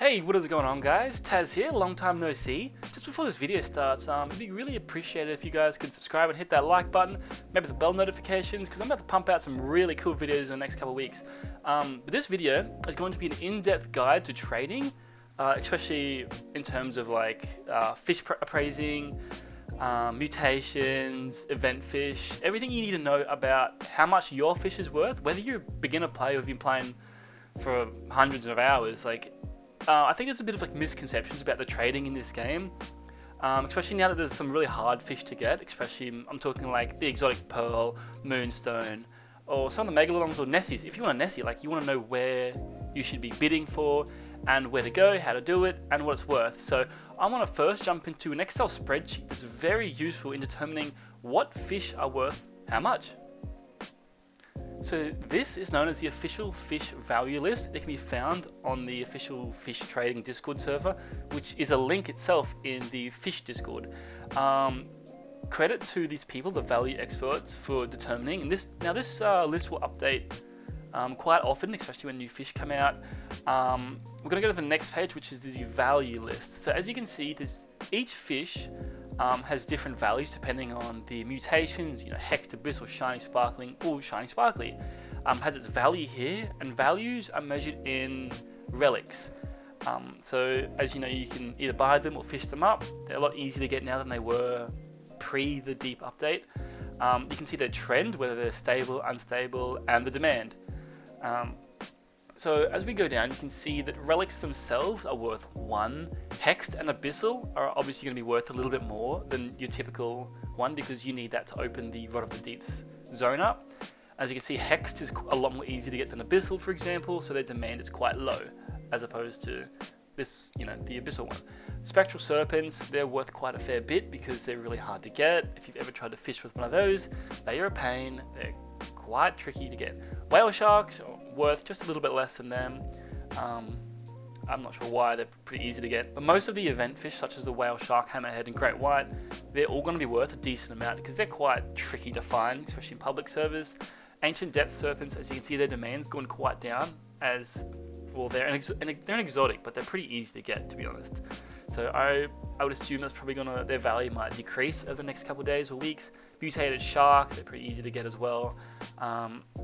Hey, what is going on guys? Taz here, long time no see. Just before this video starts, it'd be really appreciated if you guys could subscribe and hit that like button, maybe the bell notifications, because I'm about to pump out some really cool videos in the next couple of weeks. But this video is going to be an in-depth guide to trading, especially in terms of like fish appraising, mutations, event fish, everything you need to know about how much your fish is worth, whether you're a beginner player or you've been playing for hundreds of hours. I think there's a bit of like misconceptions about the trading in this game, especially now that there's some really hard fish to get. Especially, I'm talking like the exotic pearl, moonstone, or some of the megalodons or Nessies. If you want a Nessie, like you want to know where you should be bidding for, and where to go, how to do it, and what it's worth. So I want to first jump into an Excel spreadsheet that's very useful in determining what fish are worth how much. So this is known as the official fish value list. It can be found on the official fish trading Discord server, which is a link itself in the fish Discord. Credit to these people, the value experts, for determining. And this list will update quite often, especially when new fish come out. We're going to go to the next page, which is the value list. So as you can see, each fish has different values depending on the mutations, hexed, abyssal, shiny, sparkling, or shiny, sparkly. Has its value here, and values are measured in relics. So as you know, you can either buy them or fish them up. They're a lot easier to get now than they were pre the deep update. You can see their trend, whether they're stable, unstable, and the demand. So as we go down, you can see that relics themselves are worth 1. Hexed and abyssal are obviously going to be worth a little bit more than your typical one, because you need that to open the Rod of the Deeps zone up. As you can see, hexed is a lot more easy to get than abyssal, for example, so their demand is quite low, as opposed to this, the abyssal one. Spectral serpents, they're worth quite a fair bit because they're really hard to get. If you've ever tried to fish with one of those, they are a pain. They're quite tricky to get. Whale sharks are worth just a little bit less than them. I'm not sure why, they're pretty easy to get. But most of the event fish, such as the whale shark, hammerhead, and great white, they're all going to be worth a decent amount because they're quite tricky to find, especially in public servers. Ancient depth serpents, as you can see, their demand's gone quite down, as well, they're an exotic, but they're pretty easy to get, to be honest. So I would assume that's probably their value might decrease over the next couple of days or weeks. Mutated shark, they're pretty easy to get as well.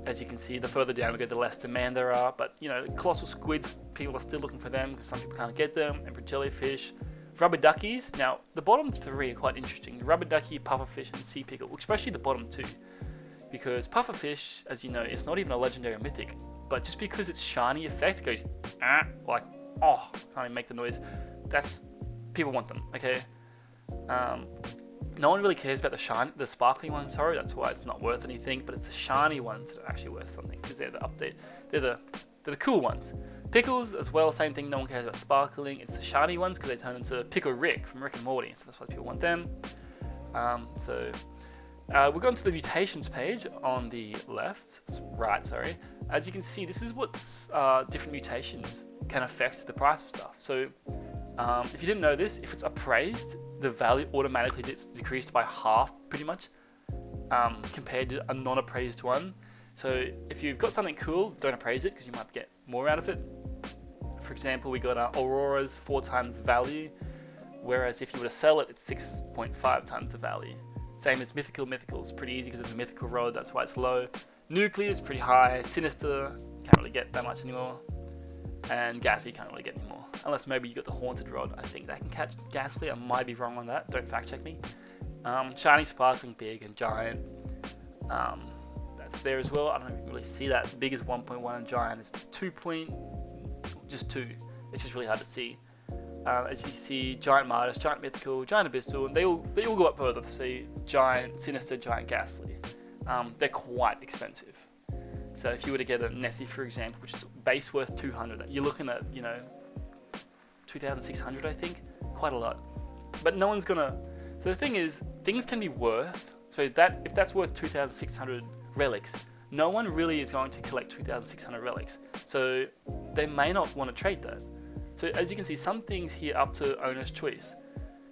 As you can see, the further down we go, the less demand there are. But colossal squids, people are still looking for them because some people can't get them. Emperor jellyfish, rubber duckies. Now the bottom 3 are quite interesting: the rubber ducky, pufferfish, and sea pickle. Especially the bottom 2, because pufferfish, as you know, it's not even a legendary or mythic. But just because its shiny effect goes like, oh, can't even make the noise. People want them, okay? No one really cares about the sparkly ones, sorry, that's why it's not worth anything, but it's the shiny ones that are actually worth something, because they're the cool ones. Pickles as well, same thing, no one cares about sparkling, it's the shiny ones because they turn into Pickle Rick from Rick and Morty, so that's why people want them. We'll go into the mutations page on the right. As you can see, this is what different mutations can affect the price of stuff. So if you didn't know this, if it's appraised, the value automatically gets decreased by half, pretty much, compared to a non-appraised one. So if you've got something cool, don't appraise it because you might get more out of it. For example, we got Aurora's 4 times the value, whereas if you were to sell it, it's 6.5 times the value. Same as Mythical's pretty easy because it's a mythical rod, that's why it's low. Nuclear is pretty high. Sinister, can't really get that much anymore. And Ghastly can't really get anymore. Unless maybe you got the Haunted Rod, I think that can catch Ghastly. I might be wrong on that, don't fact check me. Shiny, Sparkling, Big, and Giant. That's there as well. I don't even really see that. Big is 1.1 and Giant is 2. Just 2. It's just really hard to see. As you see, Giant Martyrs, Giant Mythical, Giant Abyssal, and they all go up further to see Giant, Sinister, Giant Ghastly. They're quite expensive. So if you were to get a Nessie, for example, which is base worth 200, you're looking at 2,600, I think, quite a lot. But no one's gonna. So the thing is, things can be worth. So that if that's worth 2,600 relics, no one really is going to collect 2,600 relics. So they may not want to trade that. So as you can see, some things here up to owner's choice.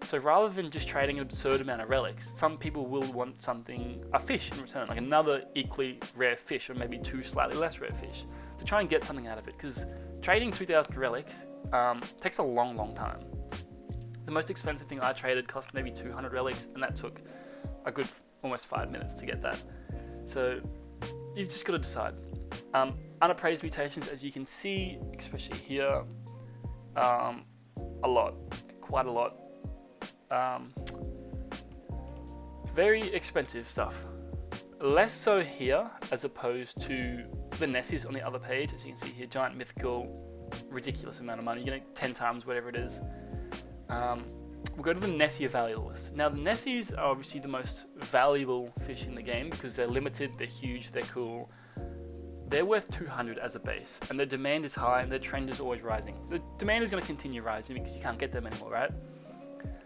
So rather than just trading an absurd amount of relics, some people will want a fish in return, like another equally rare fish, or maybe 2 slightly less rare fish, to try and get something out of it, because trading 2,000 relics takes a long time. The most expensive thing I traded cost maybe 200 relics, and that took a good almost 5 minutes to get that. So you've just got to decide. Unappraised mutations, as you can see, especially here, quite a lot. Very expensive stuff. Less so here as opposed to the Nessies on the other page. As you can see here, giant mythical, ridiculous amount of money. You're getting 10 times whatever it is. We'll go to the Nessie available list. Now the Nessies are obviously the most valuable fish in the game because they're limited, they're huge, they're cool. They're worth 200 as a base, and their demand is high and their trend is always rising. The demand is going to continue rising because you can't get them anymore, right?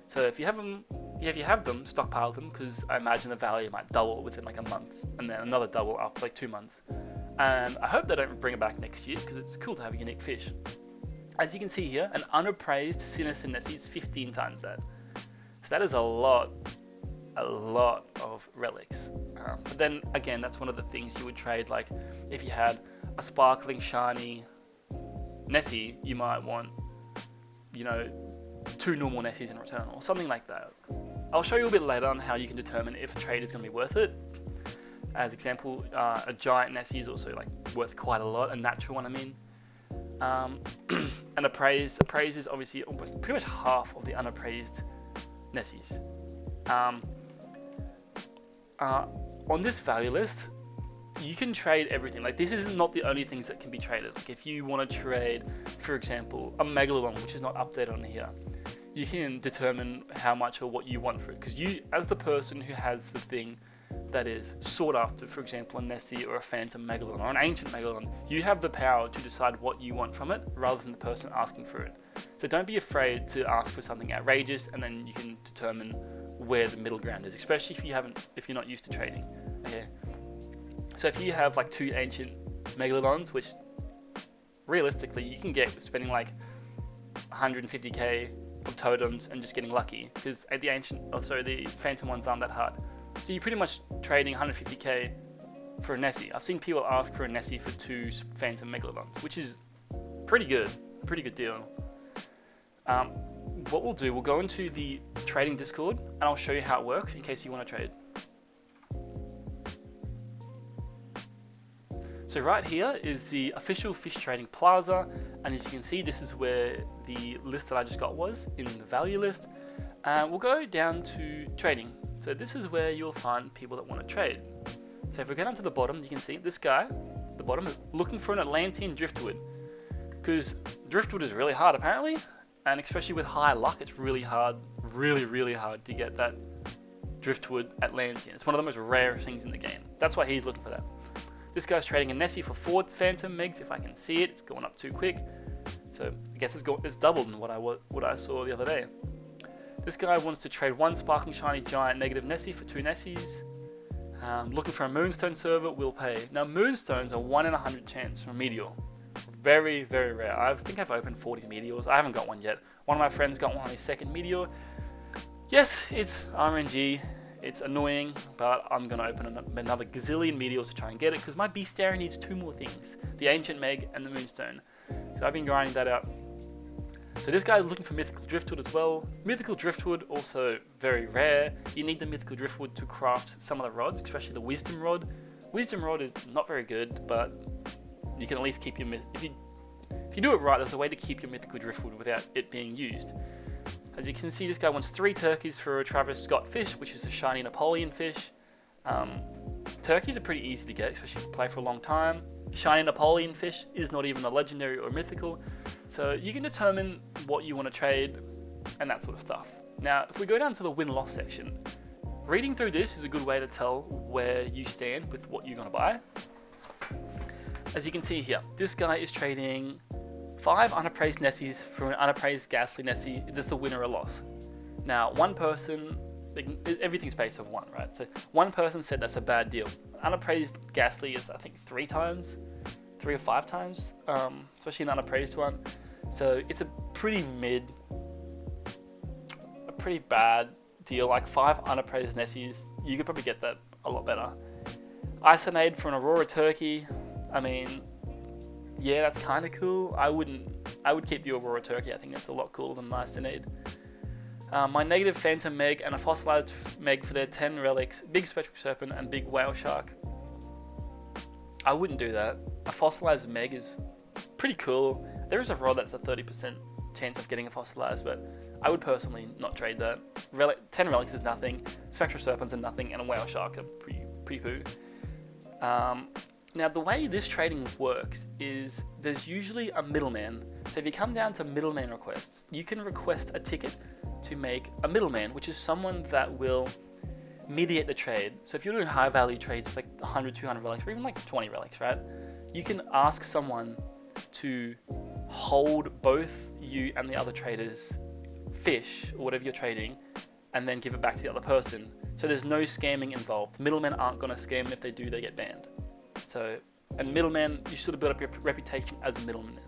So if you have them, stockpile them, because I imagine the value might double within like a month, and then another double after like 2 months. And I hope they don't bring it back next year because it's cool to have a unique fish. As you can see here, an unappraised Sinister Nessie is 15 times that. So that is a lot of relics. But then again, that's one of the things you would trade. Like if you had a sparkling shiny Nessie, you might want, 2 normal Nessies in return or something like that. I'll show you a bit later on how you can determine if a trade is going to be worth it. As example, a giant Nessie is also like worth quite a lot, a natural one I mean. And appraised is obviously almost pretty much half of the unappraised Nessies. On this value list, you can trade everything. Like this is not the only things that can be traded. Like if you want to trade, for example, a Megalodon, which is not updated on here, you can determine how much or what you want for it. Because you, as the person who has the thing that is sought after, for example, a Nessie or a Phantom Megalodon or an Ancient Megalodon, you have the power to decide what you want from it rather than the person asking for it. So don't be afraid to ask for something outrageous, and then you can determine where the middle ground is, especially if you're not used to trading. Okay. So if you have like 2 Ancient Megalodons, which realistically you can get spending like 150k of totems and just getting lucky, because the Phantom ones aren't that hard. So you're pretty much trading 150k for a Nessie. I've seen people ask for a Nessie for 2 Phantom Megalodons, which is a pretty good deal. What we'll do, we'll go into the trading Discord and I'll show you how it works in case you want to trade. So right here is the official fish trading plaza, and as you can see, this is where the list that I just got was in the value list. We'll go down to trading. So this is where you'll find people that want to trade. So if we go down to the bottom, you can see this guy, the bottom, is looking for an Atlantean driftwood, because driftwood is really hard apparently, and especially with high luck, it's really hard to get that driftwood Atlantean. It's one of the most rare things in the game. That's why he's looking for that. This guy's trading a Nessie for 4 Phantom Megs. If I can see it, it's going up too quick. So I guess it's doubled in what I saw the other day. This guy wants to trade 1 Sparkling Shiny Giant Negative Nessie for 2 Nessies. Looking for a Moonstone server, will pay. Now Moonstones are 1 in 100 chance from a Meteor. Very rare. I think I've opened 40 Meteors. I haven't got one yet. One of my friends got one on his 2nd Meteor. Yes, it's RNG. It's annoying, but I'm going to open another gazillion Meteors to try and get it, because my Bestiary needs 2 more things. The Ancient Meg and the Moonstone. So I've been grinding that out. So this guy is looking for Mythical Driftwood as well. Mythical Driftwood, also very rare. You need the Mythical Driftwood to craft some of the rods, especially the Wisdom Rod. Wisdom Rod is not very good, but you can at least keep your... If you do it right, there's a way to keep your Mythical Driftwood without it being used. As you can see, this guy wants 3 turkeys for a Travis Scott fish, which is a shiny Napoleon fish. Turkeys are pretty easy to get, especially if you play for a long time. Shiny Napoleon fish is not even a legendary or mythical, so you can determine what you want to trade and that sort of stuff. Now, if we go down to the win-loss section, reading through this is a good way to tell where you stand with what you're going to buy. As you can see here, this guy is trading 5 unappraised Nessies for an unappraised Ghastly Nessie. Is this a win or a loss? Now, one person, everything's based on 1, right? So one person said that's a bad deal. Unappraised Ghastly is, I think, 3 or 5 times, especially an unappraised one. So it's a pretty bad deal. Like 5 unappraised Nessies, you could probably get that a lot better. Isonade for an Aurora Turkey, I mean, yeah, that's kind of cool. I would keep the Aurora Turkey. I think that's a lot cooler than Myastinid. My negative Phantom Meg and a fossilized Meg for their 10 relics, big Spectral Serpent and big Whale Shark. I wouldn't do that. A fossilized Meg is pretty cool. There is a rod that's a 30% chance of getting a fossilized, but I would personally not trade that. 10 relics is nothing, Spectral Serpents are nothing, and a Whale Shark are pretty poo. Now the way this trading works is there's usually a middleman. So if you come down to middleman requests, you can request a ticket to make a middleman, which is someone that will mediate the trade. So if you're doing high value trades like 100, 200 relics, or even like 20 relics, right? You can ask someone to hold both you and the other traders fish, or whatever you're trading, and then give it back to the other person. So there's no scamming involved. Middlemen aren't going to scam. If they do, they get banned. So, and middlemen, you should build up your reputation as a middleman.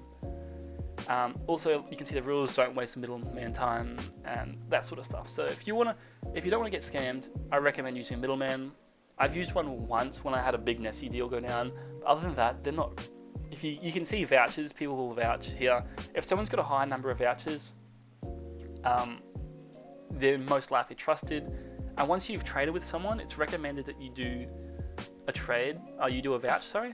Also, you can see the rules: don't waste middleman time and that sort of stuff. So if you don't want to get scammed, I recommend using a middleman. I've used one once when I had a big Nessie deal go down. But other than that, they're not. If you can see vouchers, people will vouch here. If someone's got a high number of vouchers, they're most likely trusted. And once you've traded with someone, it's recommended that you do you do a vouch, sorry.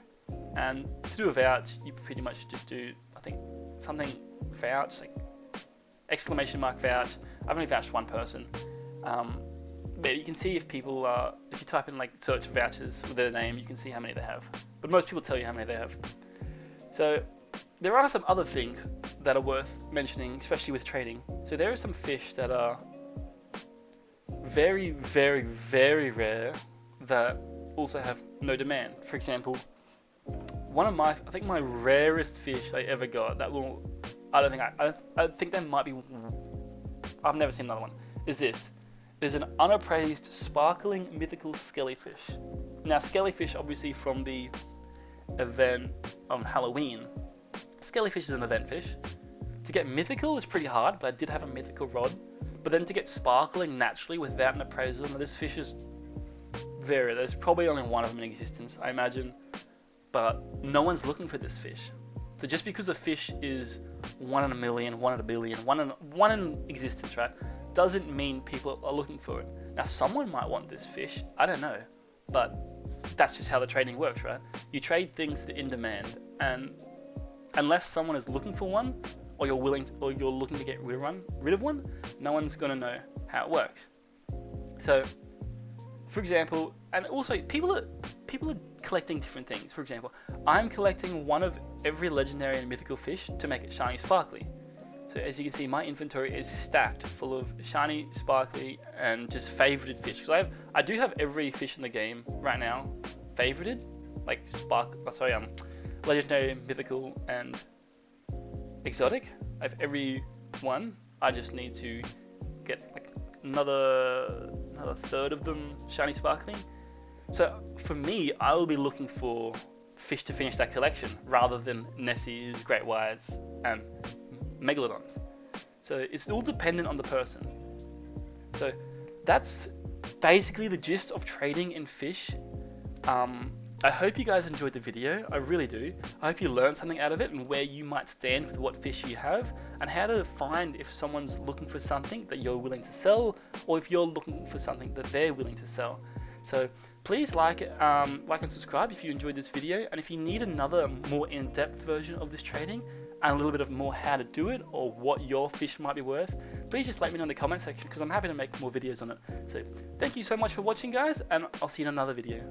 And to do a vouch, you pretty much just do, I think, something vouch, like exclamation mark vouch. I've only vouched one person. But you can see if people if you type in like search vouchers with their name, you can see how many they have. But most people tell you how many they have. So there are some other things that are worth mentioning, especially with trading. So there are some fish that are very, very, very rare that also have no demand. For example, I think my rarest fish I ever got I think there might be, I've never seen another one, is this. It is an unappraised sparkling mythical skellyfish. Now skellyfish, obviously from the event on Halloween, skellyfish is an event fish. To get mythical is pretty hard, but I did have a mythical rod. But then to get sparkling naturally without an appraisal, this fish is very, there's probably only one of them in existence, I imagine. But no one's looking for this fish. So just because a fish is 1 in a million, 1 in a billion, one in existence, right, doesn't mean people are looking for it. Now someone might want this fish, I don't know, but that's just how the trading works, right? You trade things that are in demand, and unless someone is looking for one, or you're looking to get rid of one, no one's gonna know how it works. So, for example, and also people are collecting different things. For example, I'm collecting one of every legendary and mythical fish to make it shiny sparkly. So as you can see, my inventory is stacked full of shiny, sparkly, and just favorited fish. Because I do have every fish in the game right now favorited, like legendary, mythical, and exotic. I have every one. I just need to get like another third of them shiny, sparkling. So for me, I will be looking for fish to finish that collection rather than Nessies, Great Whites, and Megalodons. So it's all dependent on the person. So that's basically the gist of trading in fish. I hope you guys enjoyed the video, I really do. I hope you learned something out of it and where you might stand with what fish you have, and how to find if someone's looking for something that you're willing to sell, or if you're looking for something that they're willing to sell. So please like and subscribe if you enjoyed this video, and if you need another more in-depth version of this trading and a little bit of more how to do it or what your fish might be worth, please just let me know in the comment section, because I'm happy to make more videos on it. So thank you so much for watching, guys, and I'll see you in another video.